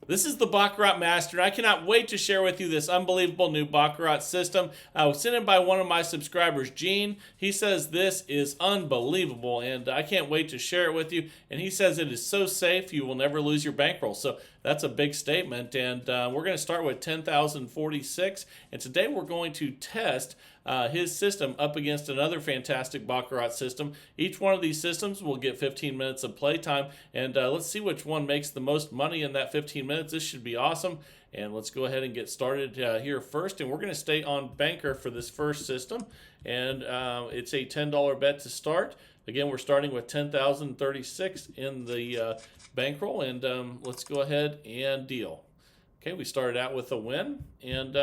This is the Baccarat Master, and I cannot wait to share with you this unbelievable new Baccarat system. Was sent in by one of my subscribers, Gene. He says this is unbelievable, and I can't wait to share it with you. And he says it is so safe, you will never lose your bankroll. So that's a big statement, and we're going to start with 10,046. And today we're going to test his system up against another fantastic Baccarat system. Each one of these systems will get 15 minutes of playtime, and let's see which one makes the most money in that 15 minutes. This should be awesome, and let's go ahead and get started here first. And we're going to stay on Banker for this first system, and it's a $10 bet to start. Again, we're starting with 10,036 in the bankroll, and let's go ahead and deal. Okay, we started out with a win, and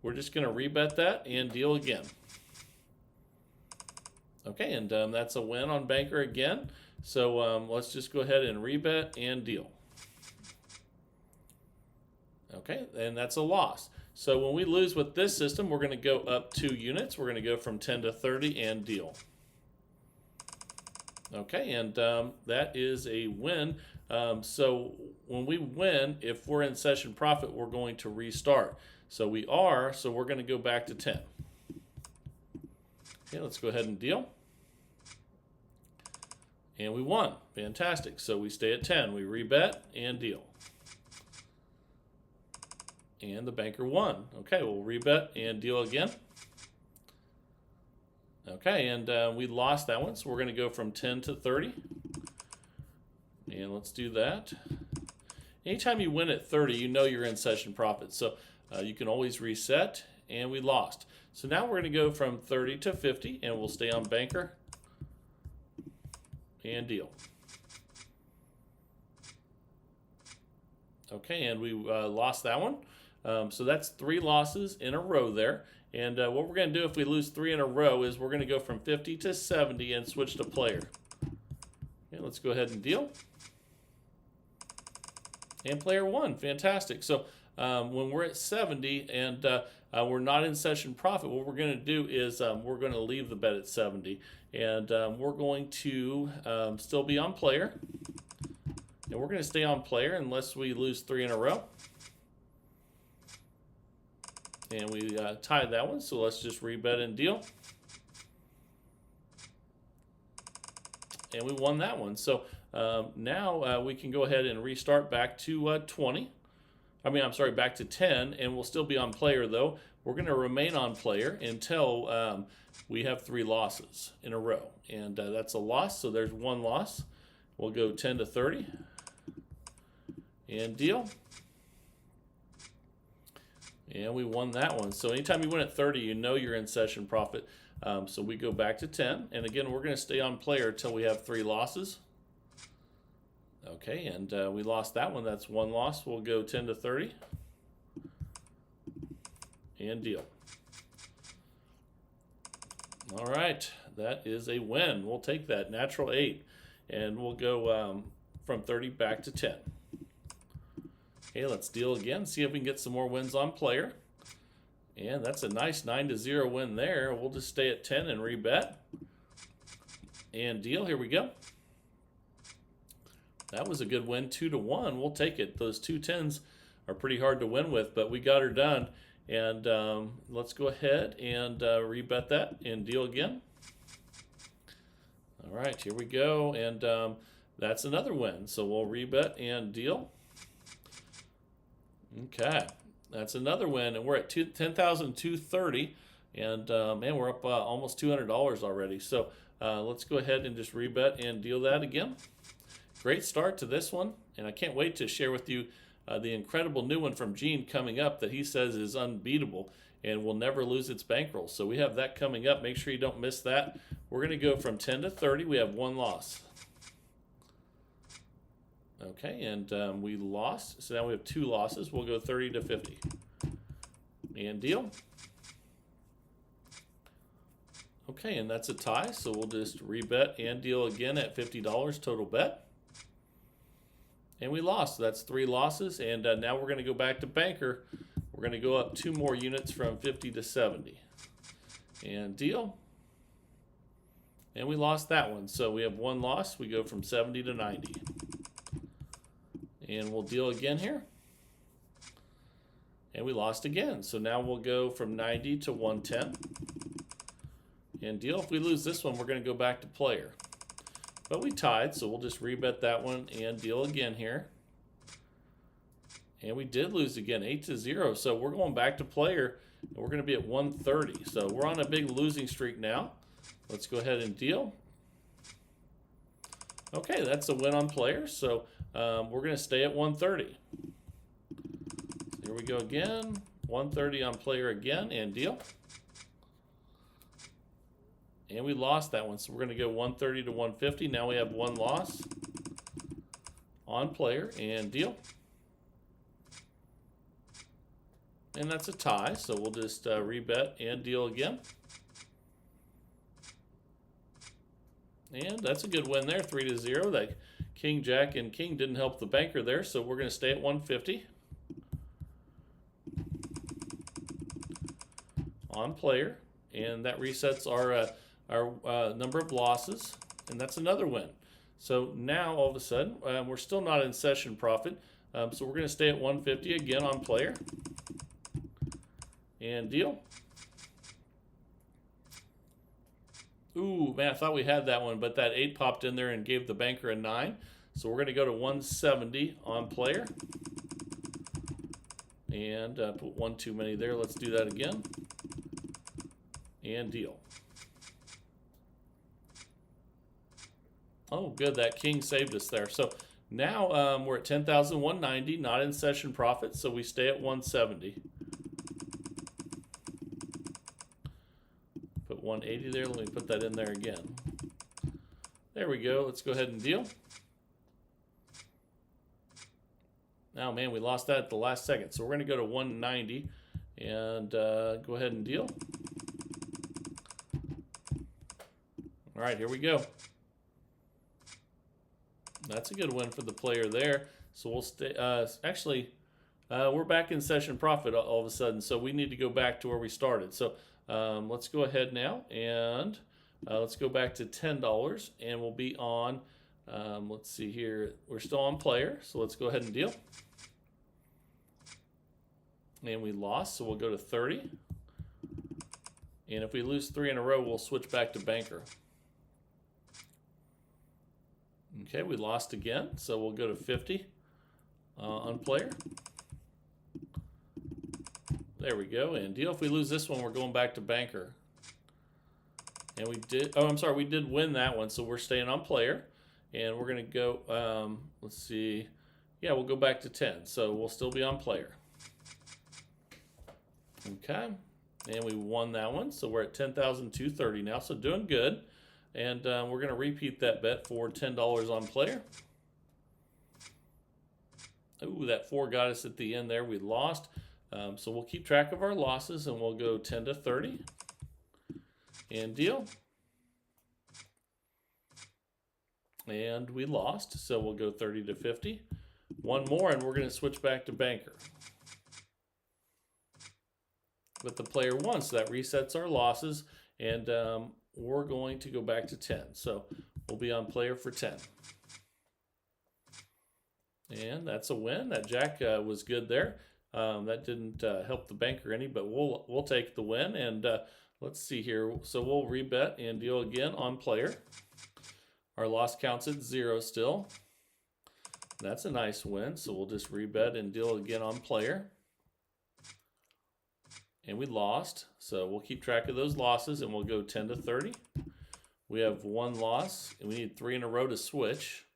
we're just going to rebet that and deal again. Okay, and that's a win on Banker again. So let's just go ahead and rebet and deal. Okay, and that's a loss. So when we lose with this system, we're going to go up 2 units. We're going to go from 10 to 30 and deal. Okay, and that is a win. So when we win, if we're in session profit, we're going to restart. So we are, so we're going to go back to 10. Okay, let's go ahead and deal. And we won. Fantastic. So we stay at 10. We rebet and deal. And the banker won. Okay, we'll rebet and deal again. Okay, and we lost that one, so we're going to go from 10 to 30. And let's do that. Anytime you win at 30, you know you're in session profit. So you can always reset, and we lost. So now we're going to go from 30 to 50, and we'll stay on Banker and deal. Okay, and we lost that one. So that's 3 losses in a row there. And what we're going to do if we lose 3 in a row is we're going to go from 50 to 70 and switch to player. Okay, let's go ahead and deal. And player won. Fantastic. So when we're at 70 and we're not in session profit, what we're going to do is we're going to leave the bet at 70. And we're going to still be on player. And we're going to stay on player unless we lose 3 in a row. And we tied that one, so let's just rebet and deal. And we won that one. So now we can go ahead and restart back to 20. I'm sorry, back to 10, and we'll still be on player though. We're going to remain on player until we have 3 losses in a row. And that's a loss, so there's 1 loss. We'll go 10 to 30 and deal. And we won that one. So anytime you win at 30, you know you're in session profit. So we go back to 10. And again, we're going to stay on player until we have 3 losses. Okay, and we lost that one. That's 1 loss. We'll go 10 to 30. And deal. All right, that is a win. We'll take that. Natural 8. And we'll go from 30 back to 10. Okay, let's deal again, see if we can get some more wins on player. And that's a nice 9-0 win there. We'll just stay at 10 and rebet. And deal, here we go. That was a good win, 2-1. We'll take it. Those 2 10s are pretty hard to win with, but we got her done. And let's go ahead and rebet that and deal again. All right, here we go. And that's another win. So we'll rebet and deal. Okay, that's another win, and we're at 10,230, and man, we're up almost $200 already. So let's go ahead and just rebet and deal that again. Great start to this one, and I can't wait to share with you the incredible new one from Gene coming up that he says is unbeatable and will never lose its bankroll. So we have that coming up. Make sure you don't miss that. We're going to go from 10 to 30. We have 1 loss. Okay, and we lost, so now we have 2 losses. We'll go 30 to 50. And deal. Okay, and that's a tie, so we'll just rebet and deal again at $50 total bet. And we lost, so that's 3 losses, and now we're going to go back to Banker. We're going to go up 2 more units from 50 to 70. And deal. And we lost that one, so we have 1 loss. We go from 70 to 90. And we'll deal again here. And we lost again. So now we'll go from 90 to 110. And deal. If we lose this one, we're going to go back to player. But we tied, so we'll just rebet that one and deal again here. And we did lose again, 8-0. So we're going back to player, and we're going to be at 130. So we're on a big losing streak now. Let's go ahead and deal. Okay, that's a win on player. So we're going to stay at 130. So here we go again. 130 on player again, and deal. And we lost that one, so we're going to go 130 to 150. Now we have one loss on player, and deal. And that's a tie, so we'll just rebet and deal again. And that's a good win there, 3-0. That king, jack, and king didn't help the banker there, so we're going to stay at 150. On player, and that resets our number of losses, and that's another win. So now all of a sudden we're still not in session profit, so we're going to stay at 150 again on player and deal. Ooh, man, I thought we had that one, but that 8 popped in there and gave the banker a 9. So we're going to go to 170 on player and put one too many there. Let's do that again and deal. Oh, good. That king saved us there. So now we're at 10,190, not in session profit, so we stay at 170. Put 180 there. Let me put that in there again. There we go. Let's go ahead and deal. Now, man, we lost that at the last second. So we're going to go to 190 and go ahead and deal. All right, here we go. That's a good win for the player there. So we'll stay. Actually, we're back in session profit all of a sudden. So we need to go back to where we started. So let's go ahead now and let's go back to $10 and we'll be on. Let's see here. We're still on player. So let's go ahead and deal. And we lost. So we'll go to 30. And if we lose 3 in a row, we'll switch back to banker. Okay, we lost again, so we'll go to 50 on player. There we go, and deal. If we lose this one, we're going back to banker. And we did, oh, I'm sorry, we did win that one, so we're staying on player. And we're going to go, let's see, yeah, we'll go back to 10, so we'll still be on player. Okay, and we won that one, so we're at 10,230 now, so doing good. And we're going to repeat that bet for $10 on player. Ooh, that 4 got us at the end there. We lost. So we'll keep track of our losses and we'll go 10 to 30. And deal. And we lost. So we'll go 30 to 50. One more and we're going to switch back to banker. But the player won, so that resets our losses. And we're going to go back to 10. So we'll be on player for 10. And that's a win. That jack was good there. That didn't help the banker any, but we'll take the win. And let's see here. So we'll rebet and deal again on player. Our loss counts at 0 still. That's a nice win. So we'll just rebet and deal again on player. And we lost, so we'll keep track of those losses and we'll go 10 to 30. We have 1 loss and we need 3 in a row to switch.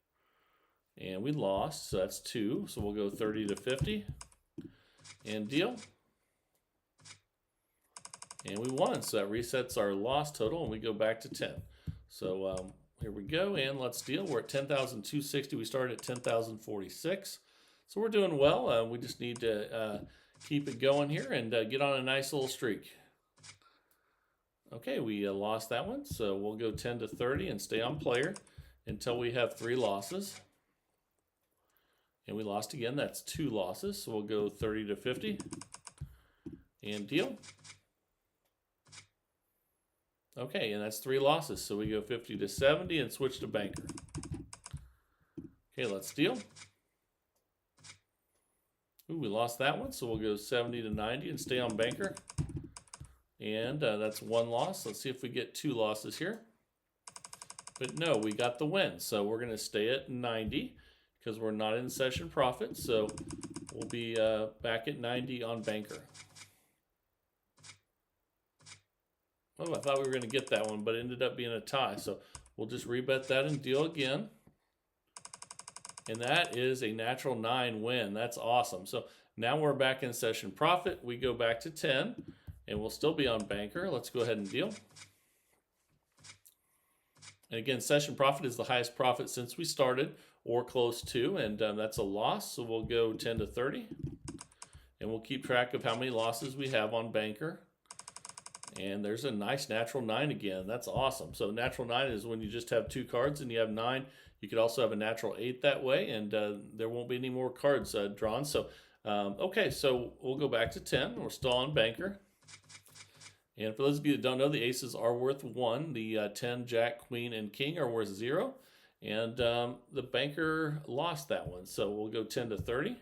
And we lost, so that's 2. So we'll go 30 to 50 and deal. And we won, so that resets our loss total and we go back to 10. So here we go, and let's deal. We're at 10,260. We started at 10,046. So we're doing well. We just need to keep it going here and get on a nice little streak. Okay, we lost that one, so we'll go 10 to 30 and stay on player until we have 3 losses. And we lost again, that's 2 losses, so we'll go 30 to 50 and deal. Okay, and that's 3 losses, so we go 50 to 70 and switch to banker. Okay, let's deal. Ooh, we lost that one, so we'll go 70 to 90 and stay on banker. And that's one loss. Let's see if we get two losses here. But no, we got the win. So we're going to stay at 90 because we're not in session profit. So we'll be back at 90 on banker. Oh, I thought we were going to get that one, but it ended up being a tie. So we'll just rebet that and deal again. And that is a natural 9 win. That's awesome. So now we're back in session profit. We go back to 10, and we'll still be on banker. Let's go ahead and deal. And again, session profit is the highest profit since we started, or close to, and that's a loss. So we'll go 10 to 30, and we'll keep track of how many losses we have on banker. And there's a nice natural 9 again. That's awesome. So natural 9 is when you just have 2 cards and you have 9. You could also have a natural 8 that way, and there won't be any more cards drawn. So, okay, so we'll go back to 10. We're still on banker. And for those of you that don't know, the aces are worth 1. The 10, jack, queen, and king are worth 0. And the banker lost that one. So we'll go 10 to 30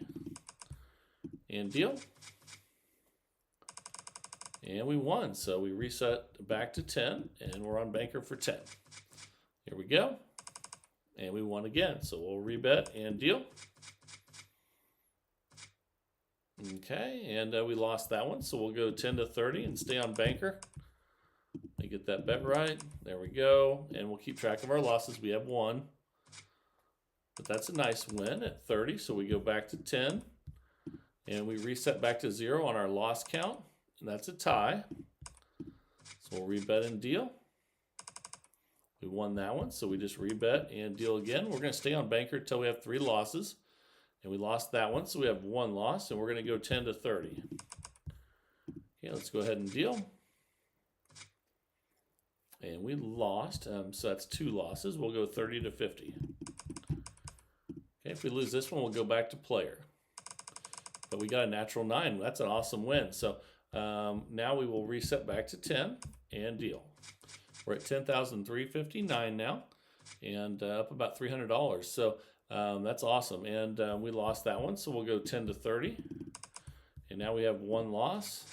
and deal. And we won. So we reset back to 10, and we're on banker for 10. Here we go. And we won again. So we'll rebet and deal. Okay, and we lost that one. So we'll go 10 to 30 and stay on banker. Let me get that bet right. There we go. And we'll keep track of our losses. We have 1. But that's a nice win at 30. So we go back to 10. And we reset back to 0 on our loss count. And that's a tie. So we'll rebet and deal. We won that one, so we just rebet and deal again. We're going to stay on banker until we have 3 losses. And we lost that one, so we have 1 loss, and we're going to go 10 to 30. Okay, let's go ahead and deal. And we lost, so that's 2 losses. We'll go 30 to 50. Okay, if we lose this one, we'll go back to player. But we got a natural 9. That's an awesome win. So now we will reset back to 10 and deal. We're at $10,359 now, and up about $300. So that's awesome. And we lost that one, so we'll go 10 to 30. And now we have 1 loss.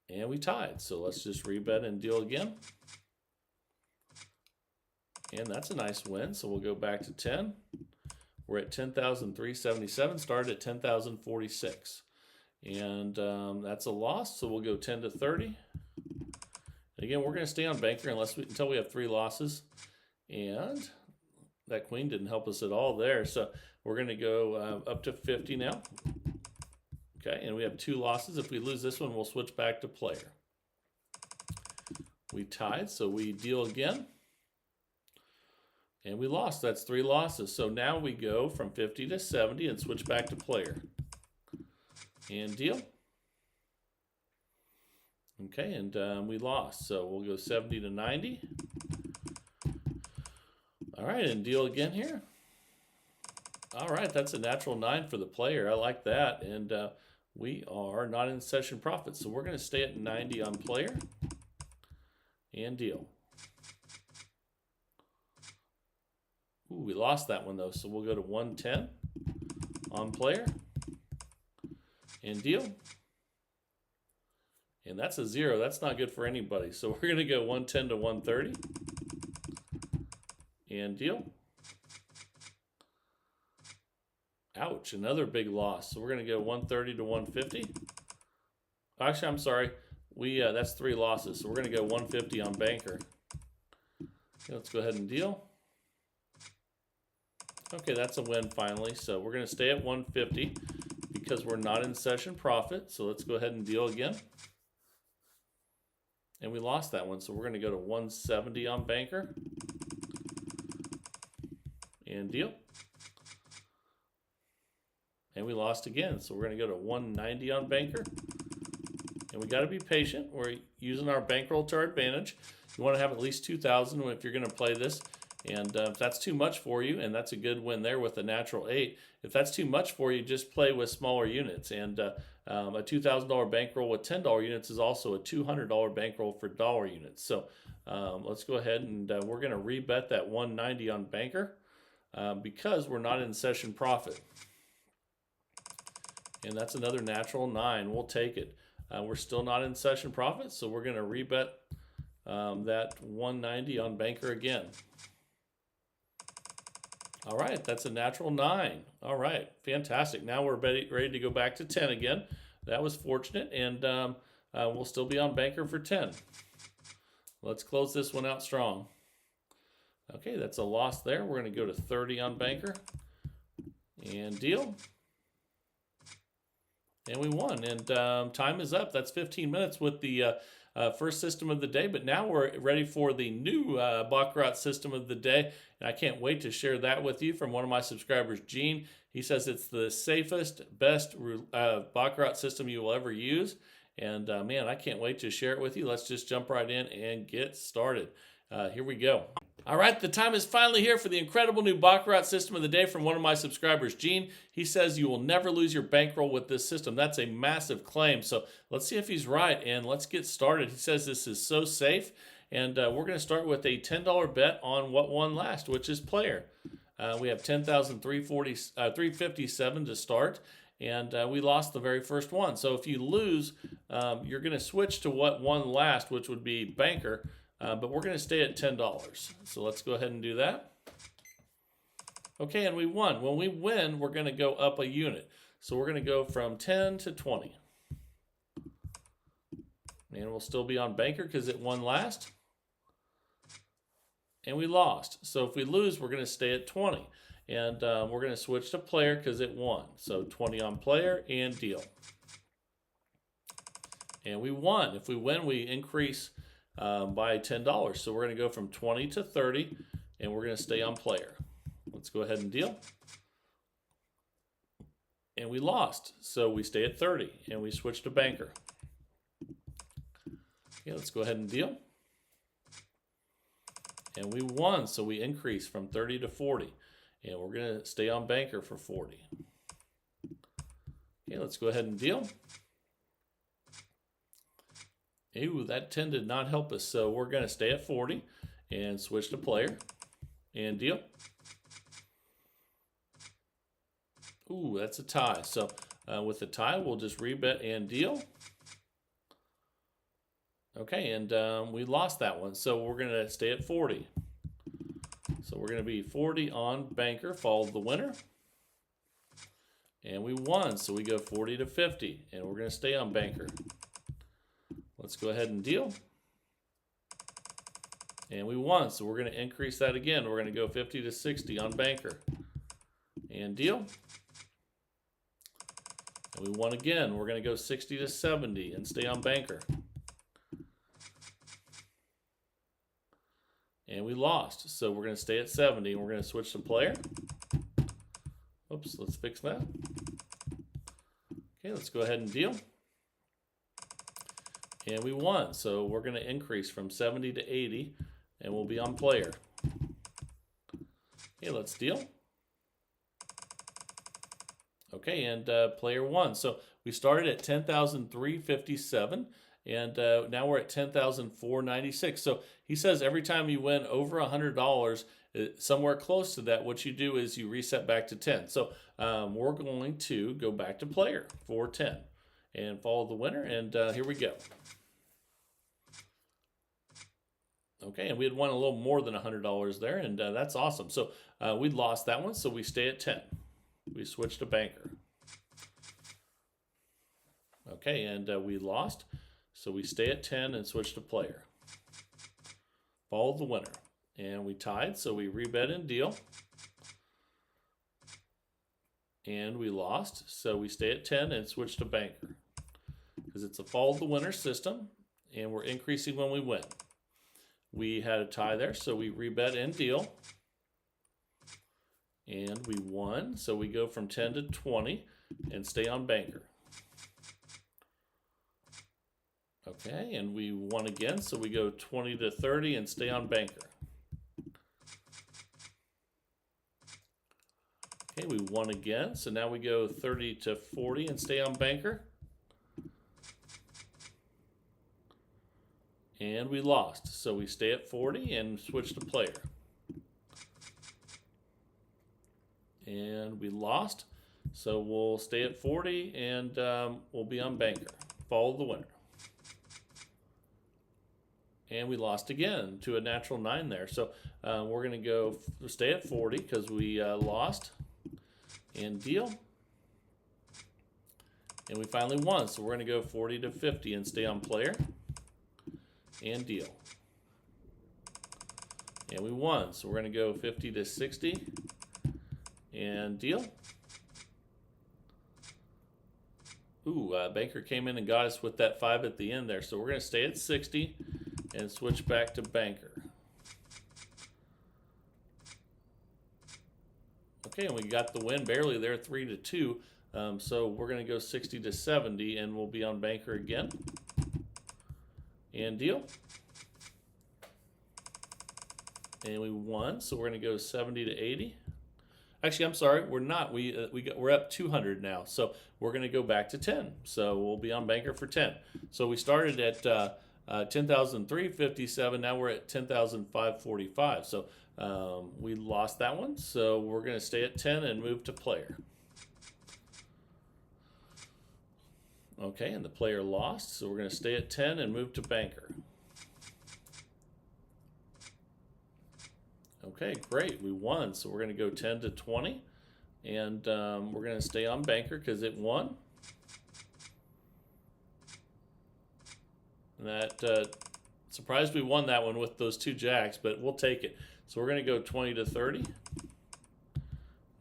And we tied. So let's just rebet and deal again. And that's a nice win. So we'll go back to 10. We're at 10,377, started at 10,046. And that's a loss, so we'll go 10 to 30. And again, we're going to stay on banker until we have 3 losses. And that queen didn't help us at all there. So we're going to go up to 50 now. Okay, and we have 2 losses. If we lose this one, we'll switch back to player. We tied, so we deal again. And we lost. That's 3 losses. So now we go from 50 to 70 and switch back to player. And deal. Okay, and we lost. So we'll go 70 to 90. All right, and deal again here. All right, that's a natural 9 for the player. I like that. And we are not in session profit. So we're going to stay at 90 on player. And deal. Ooh, we lost that one though, so we'll go to 110 on player and deal. And that's a 0. That's not good for anybody. So we're going to go 110 to 130 and deal. Ouch, another big loss. So we're going to go 130 to 150. Actually, I'm sorry. That's 3 losses. So we're going to go 150 on banker. Okay, let's go ahead and deal. Okay, that's a win finally. So we're going to stay at 150 because we're not in session profit. So let's go ahead and deal again. And we lost that one. So we're going to go to 170 on banker. And deal. And we lost again. So we're going to go to 190 on banker. And we got to be patient. We're using our bankroll to our advantage. You want to have at least 2,000 if you're going to play this. And if that's too much for you, and that's a good win there with a natural 8. If that's too much for you, just play with smaller units. And a $2,000 bankroll with $10 units is also a $200 bankroll for dollar units. So let's go ahead and we're going to rebet that 190 on banker because we're not in session profit. And that's another natural 9. We'll take it. We're still not in session profit, so we're going to rebet that 190 on Banker again. All right, that's a natural 9. All right, fantastic. Now we're ready to go back to 10 again. That was fortunate, and we'll still be on Banker for 10. Let's close this one out strong. Okay, that's a loss there. We're going to go to 30 on Banker and deal. And we won, and time is up. That's 15 minutes with the first system of the day, but now we're ready for the new Baccarat system of the day, and I can't wait to share that with you from one of my subscribers, Gene. He says it's the safest, best Baccarat system you will ever use, and man, I can't wait to share it with you. Let's just jump right in and get started. Here we go. All right, the time is finally here for the incredible new Baccarat system of the day from one of my subscribers, Gene. He says you will never lose your bankroll with this system. That's a massive claim, so let's see if he's right, and let's get started. He says this is so safe, and we're going to start with a $10 bet on what won last, which is player. We have $10,357 to start, and we lost the very first one. So if you lose, you're going to switch to what won last, which would be Banker. But we're going to stay at $10. So let's go ahead and do that. Okay, and we won. When we win, we're going to go up a unit. So we're going to go from 10 to 20. And we'll still be on Banker because it won last. And we lost. So if we lose, we're going to stay at 20. And we're going to switch to player because it won. So 20 on player and deal. And we won. If we win, we increase by $10. So we're going to go from 20 to 30, and we're going to stay on player. Let's go ahead and deal. And we lost, so we stay at 30, and we switch to Banker. Okay, let's go ahead and deal. And we won, so we increase from 30 to 40, and we're going to stay on Banker for 40. Okay, let's go ahead and deal. Ooh, that 10 did not help us, so we're going to stay at 40 and switch to player and deal. Ooh, that's a tie. So with the tie, we'll just rebet and deal. Okay, and we lost that one, so we're going to stay at 40. So we're going to be 40 on Banker, follow the winner. And we won, so we go 40 to 50, and we're going to stay on Banker. Let's go ahead and deal. And we won, so we're going to increase that again. We're going to go 50 to 60 on Banker. And deal. And we won again. We're going to go 60 to 70 and stay on Banker. And we lost, so we're going to stay at 70 and we're going to switch to player. Oops, let's fix that. Okay, let's go ahead and deal. And we won, so we're going to increase from 70 to 80, and we'll be on player. Okay, let's deal. Okay, and player won. So we started at 10,357, and now we're at 10,496. So he says every time you win over $100, somewhere close to that, what you do is you reset back to 10. So we're going to go back to player for 10 and follow the winner, and here we go. Okay, and we had won a little more than $100 there, and that's awesome. So we lost that one, so we stay at 10. We switch to Banker. Okay, and we lost, so we stay at 10 and switch to player. Follow the winner. And we tied, so we rebet and deal. And we lost, so we stay at 10 and switch to Banker. Because it's a follow the winner system, and we're increasing when we win. We had a tie there, so we rebet and deal. And we won, so we go from 10 to 20 and stay on Banker. Okay, and we won again, so we go 20 to 30 and stay on Banker. Okay, we won again, so now we go 30 to 40 and stay on Banker. And we lost, so we stay at 40 and switch to player. And we lost, So we'll stay at 40 and we'll be on banker. Follow the winner. And we lost again to a natural 9 there. So we're going to go stay at 40 because we lost and deal. And we finally won. So we're going to go 40 to 50 and stay on player and deal. And we won. So we're going to go 50 to 60 and deal. Ooh, banker came in and got us with that 5 at the end there. So we're going to stay at 60 and switch back to banker. Okay, and we got the win barely there, 3 to 2. So we're going to go 60 to 70 and we'll be on banker again. And deal. And we won, so we're going to go 70 to 80. Actually, I'm sorry, we're not. We're up 200 now, so we're going to go back to 10. So we'll be on banker for 10. So we started at 10,357. Now we're at 10,545. So we lost that one. So we're going to stay at 10 and move to player. Okay, and the player lost, so we're going to stay at 10 and move to banker. Okay, great. We won, so we're going to go 10 to 20, and we're going to stay on banker because it won. And that surprised we won that one with those 2 jacks, but we'll take it. So we're going to go 20 to 30,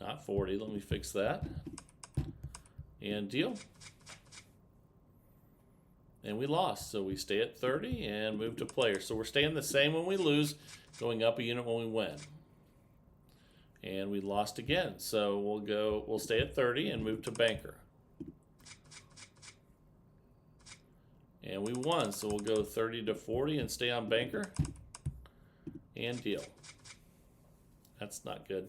not 40. Let me fix that. And deal. And we lost, so we stay at 30 and move to player. So we're staying the same when we lose, going up a unit when we win. And we lost again, so we'll stay at 30 and move to banker. And we won, so we'll go 30 to 40 and stay on banker and deal. That's not good.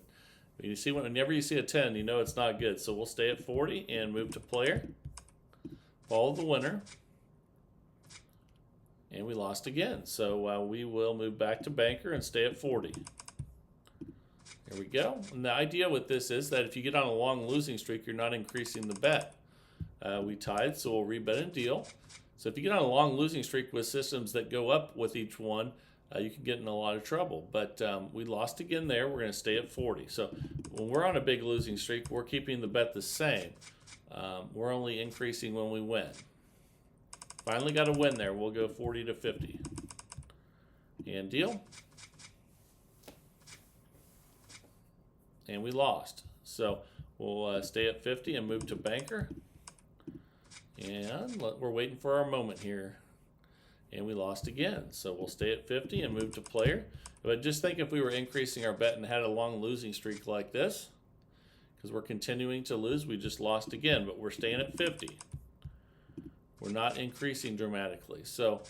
But you see, whenever you see a 10, you know it's not good. So we'll stay at 40 and move to player. Follow the winner. And we lost again, so we will move back to banker and stay at 40. Here we go. And the idea with this is that if you get on a long losing streak, you're not increasing the bet. We tied, so we'll rebet and deal. So if you get on a long losing streak with systems that go up with each one, you can get in a lot of trouble. But we lost again there. We're going to stay at 40. So when we're on a big losing streak, we're keeping the bet the same. We're only increasing when we win. Finally got a win there. We'll go 40 to 50. And deal. And we lost. So we'll stay at 50 and move to banker. And we're waiting for our moment here. And we lost again. So we'll stay at 50 and move to player. But just think if we were increasing our bet and had a long losing streak like this, because we're continuing to lose, we just lost again. But we're staying at 50. We're not increasing dramatically. So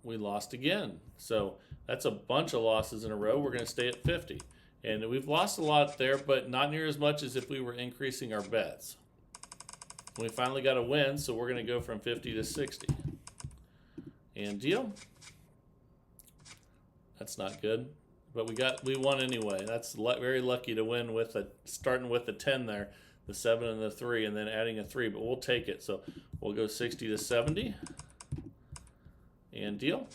we lost again. So that's a bunch of losses in a row. We're going to stay at 50. And we've lost a lot there, but not near as much as if we were increasing our bets. We finally got a win, so we're going to go from 50 to 60. And deal. That's not good. But we won anyway. That's very lucky to win with starting with the 10 there. The 7 and the 3, and then adding a 3, but we'll take it. So we'll go 60 to 70 and deal.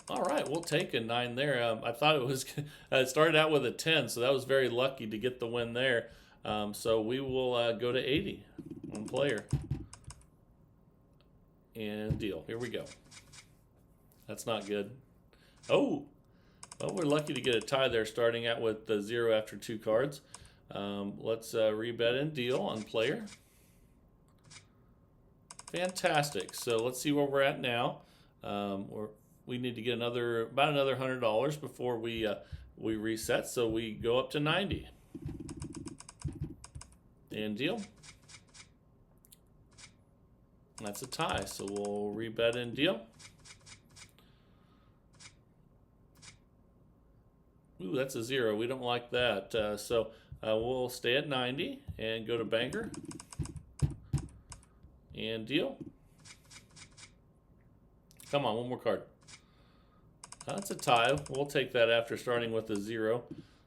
All right, we'll take a 9 there. I thought it started out with a 10, so that was very lucky to get the win there. So we will go to 80 on player and deal. Here we go. That's not good. Oh. Well, we're lucky to get a tie there, starting out with the 0 after 2 cards. Let's rebet and deal on player. Fantastic. So let's see where we're at now. We need to get about another $100 before we reset. So we go up to 90 and deal. That's a tie. So we'll rebet and deal. Ooh, that's a 0. We don't like that. So we'll stay at 90 and go to banker and deal. Come on, one more card. That's a tie. We'll take that after starting with a 0.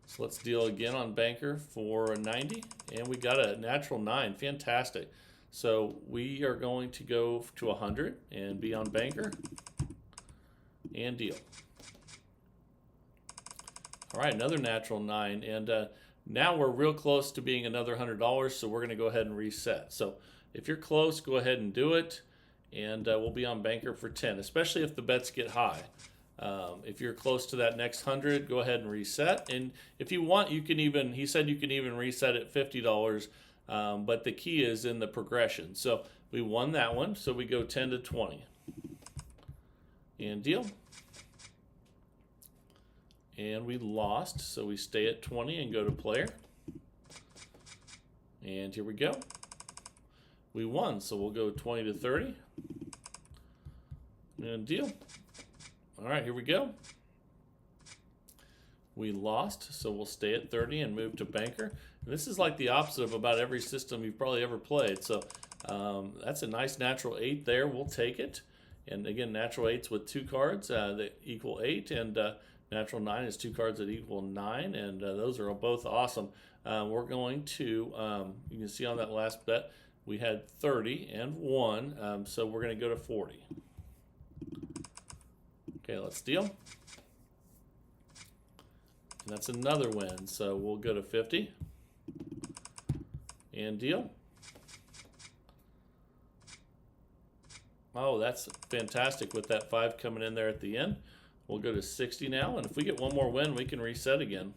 So let's deal again on banker for a 90, and we got a natural 9. Fantastic. So we are going to go to 100 and be on banker and deal. All right, another natural 9, and now we're real close to being another $100, so we're going to go ahead and reset. So if you're close, go ahead and do it, and we'll be on banker for 10, especially if the bets get high. If you're close to that next 100, go ahead and reset. And if you want, you can even, he said you can even reset at $50, but the key is in the progression. So we won that one, so we go 10 to 20. And deal. And we lost, so we stay at 20 and go to player. And here we go. We won, so we'll go 20 to 30. And deal. All right, here we go. We lost, so we'll stay at 30 and move to banker. And this is like the opposite of about every system you've probably ever played. So that's a nice natural 8 there. We'll take it. And again, natural 8s with 2 cards that equal 8, and natural 9 is 2 cards that equal 9, and those are both awesome. We're going to, you can see on that last bet, we had 30 and 1, so we're going to go to 40. Okay, let's deal. And that's another win, so we'll go to 50 and deal. Oh, that's fantastic with that 5 coming in there at the end. We'll go to 60 now, and if we get one more win, we can reset again.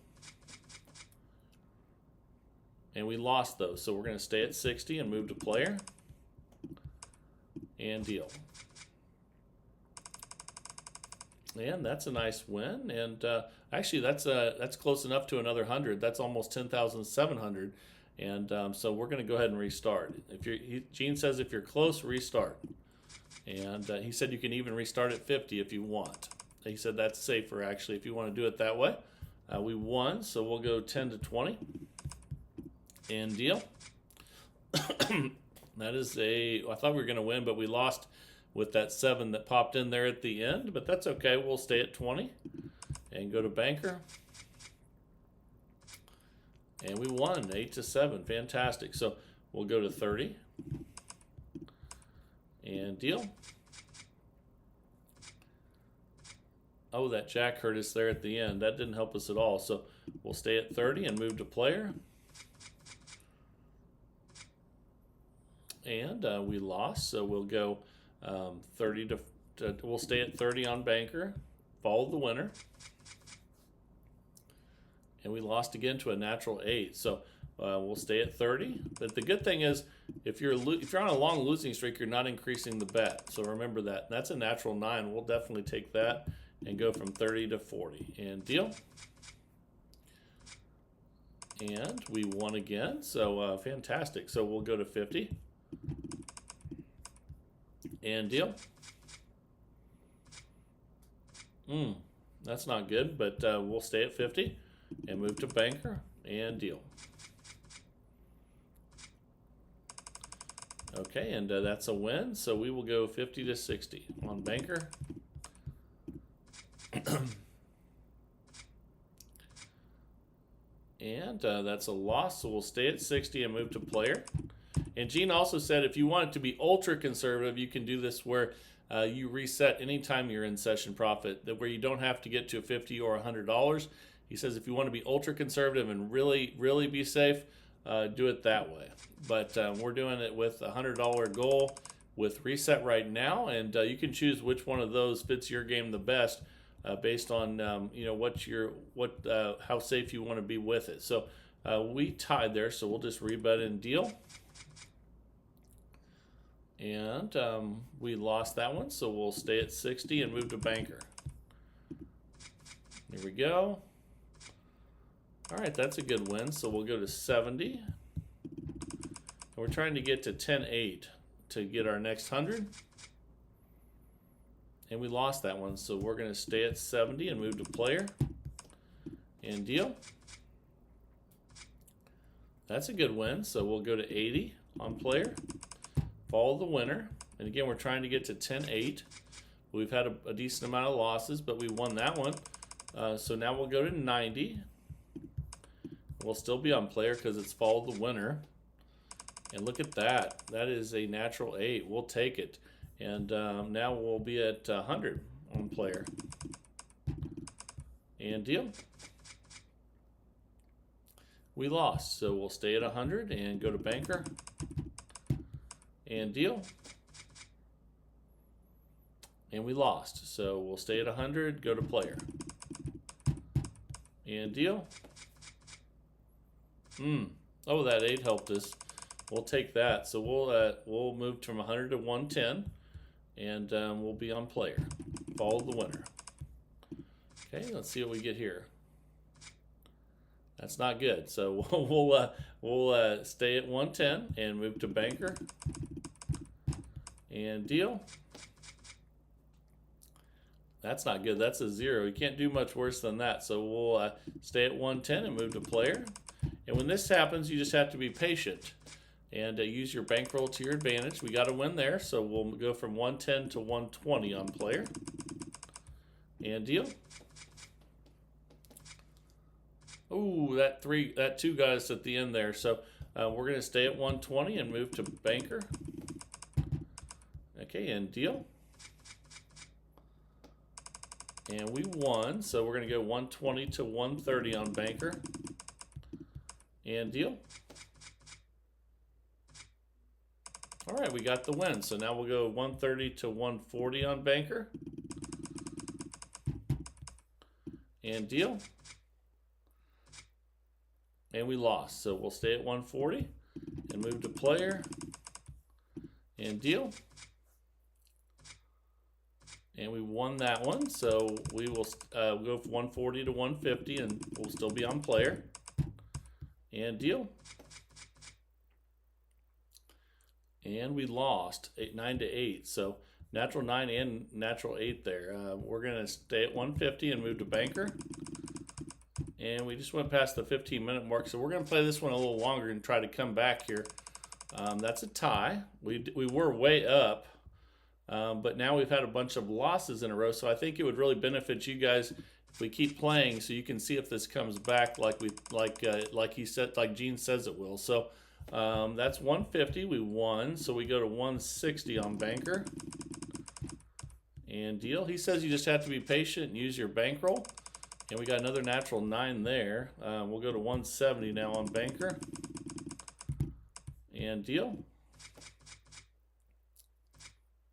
And we lost those, so we're going to stay at 60 and move to player and deal. And that's a nice win, and actually that's close enough to another 100. That's almost 10,700, and so we're going to go ahead and restart. Gene says if you're close, restart, and he said you can even restart at 50 if you want. He said that's safer actually if you want to do it that way. We won, so we'll go 10 to 20 and deal. That is I thought we were going to win, but we lost with that 7 that popped in there at the end, but that's okay. We'll stay at 20 and go to banker. And we won 8 to 7. Fantastic. So we'll go to 30 and deal. Oh, that jack hurt us there at the end. That didn't help us at all. So we'll stay at 30 and move to player. And we lost, so we'll go 30 to we'll stay at 30 on banker, follow the winner, and we lost again to a natural 8. So we'll stay at 30. But the good thing is, if you're on a long losing streak, you're not increasing the bet. So remember that. That's a natural 9. We'll definitely take that and go from 30 to 40 and deal. And we won again. So fantastic. So we'll go to 50. And deal. That's not good, but we'll stay at 50 and move to banker and deal. Okay, and that's a win, so we will go 50 to 60 on banker. And that's a loss, so we'll stay at 60 and move to player. And Gene also said if you want it to be ultra conservative, you can do this where you reset anytime you're in session profit, that where you don't have to get to $50 or $100. He says if you want to be ultra conservative and really, really be safe, do it that way. But we're doing it with a $100 goal with reset right now, and you can choose which one of those fits your game the best based on how safe you want to be with it. So we tied there, so we'll just rebet and deal. And we lost that one, so we'll stay at 60 and move to banker. Here we go. All right, that's a good win, so we'll go to 70. And we're trying to get to 10-8 to get our next 100. And we lost that one, so we're going to stay at 70 and move to player and deal. That's a good win, so we'll go to 80 on player. Follow the winner, and again we're trying to get to 10-8. We've had a decent amount of losses, but we won that one. So now we'll go to 90 we'll still be on player because it's follow the winner. And look at that. That is a natural 8. We'll take it. And now we'll be at 100 on player. And deal. We lost, so we'll stay at 100 and go to banker. And deal. And we lost, so we'll stay at 100, go to player. And deal. Oh, that 8 helped us. We'll take that. So we'll move from 100 to 110, and we'll be on player. Follow the winner. Okay, let's see what we get here. That's not good. So we'll stay at 110 and move to banker. And deal. That's not good. That's a 0. You can't do much worse than that. So we'll stay at 110 and move to player. And when this happens, you just have to be patient and use your bankroll to your advantage. We got to win there, so we'll go from 110 to 120 on player. And deal. Ooh, that 2 got us at the end there. So we're going to stay at 120 and move to banker. Okay, and deal. And we won, so we're going to go 120 to 130 on banker. And deal. All right, we got the win. So now we'll go 130 to 140 on banker. And deal. And we lost, so we'll stay at 140 and move to player. And deal. And we won that one, so we will go from 140 to 150, and we'll still be on player. And deal. And we lost 9 to 8. So natural 9 and natural 8 there. We're going to stay at 150 and move to banker. And we just went past the 15-minute mark, so we're going to play this one a little longer and try to come back here. That's a tie. We were way up. But now we've had a bunch of losses in a row, so I think it would really benefit you guys if we keep playing, so you can see if this comes back like he said, like Gene says it will. So that's 150. We won, so we go to 160 on banker. And deal. He says you just have to be patient and use your bankroll. And we got another natural 9 there. We'll go to 170 now on banker. And deal.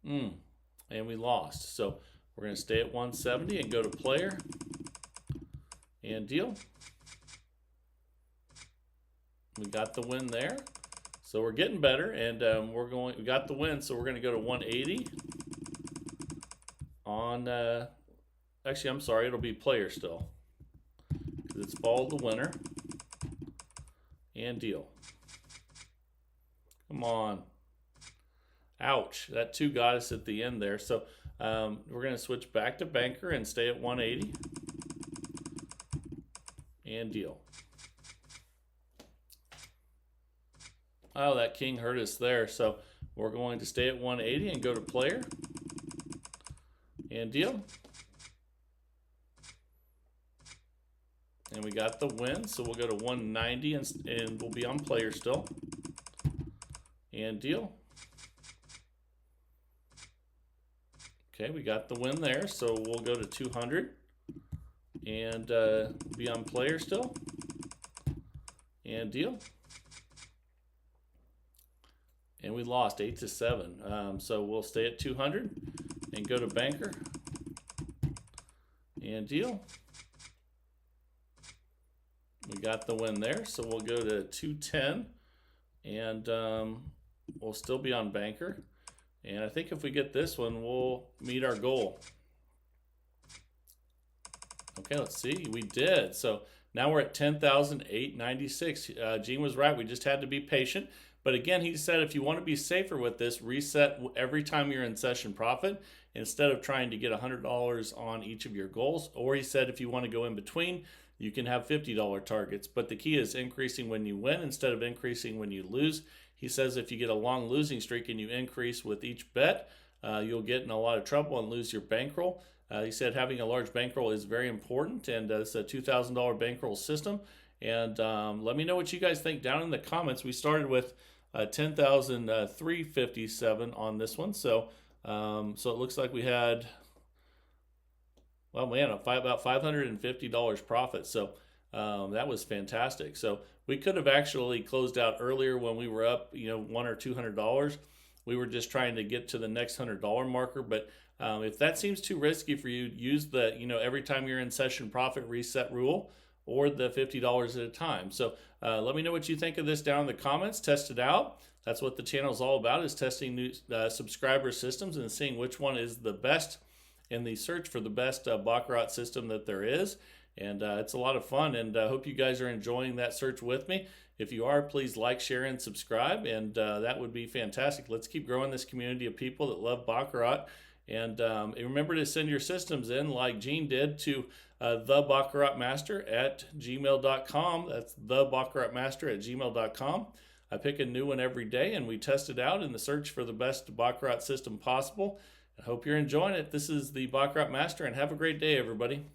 And we lost. So we're going to stay at 170 and go to player. And deal. We got the win there. So we're getting better, and we got the win, so we're going to go to 180 on actually, I'm sorry, it'll be player still, because it's follow the winner. And deal. Come on. Ouch, that 2 got us at the end there. So we're going to switch back to banker and stay at 180. And deal. Oh, that king hurt us there. So we're going to stay at 180 and go to player. And deal. And we got the win, so we'll go to 190 and we'll be on player still. And deal. Okay, we got the win there, so we'll go to 200 and be on player still. And deal. And we lost 8 to 7. So we'll stay at 200 and go to banker. And deal. We got the win there, so we'll go to 210 and we'll still be on banker. And I think if we get this one, we'll meet our goal. Okay, let's see. We did. So now we're at 10,896. Gene was right. We just had to be patient. But again, he said if you want to be safer with this, reset every time you're in session profit instead of trying to get $100 on each of your goals. Or he said if you want to go in between, you can have $50 targets. But the key is increasing when you win instead of increasing when you lose. He says if you get a long losing streak and you increase with each bet, you'll get in a lot of trouble and lose your bankroll. He said having a large bankroll is very important, and it's a $2,000 bankroll system. And let me know what you guys think down in the comments. We started with 10,357 on this one. So so it looks like we had, well, man, about $550 profit. So that was fantastic. So we could have actually closed out earlier when we were up, $100 or $200. We were just trying to get to the next $100 marker. But if that seems too risky for you, use the, every time you're in session profit reset rule, or the $50 at a time. So let me know what you think of this down in the comments. Test it out. That's what the channel is all about, is testing new subscriber systems and seeing which one is the best in the search for the best Baccarat system that there is. And it's a lot of fun, and I hope you guys are enjoying that search with me. If you are, please like, share, and subscribe, and that would be fantastic. Let's keep growing this community of people that love Baccarat. And remember to send your systems in, like Gene did, to the Baccarat Master at gmail.com. That's the Baccarat Master at gmail.com. I pick a new one every day, and we test it out in the search for the best Baccarat system possible. I hope you're enjoying it. This is the Baccarat Master, and have a great day, everybody.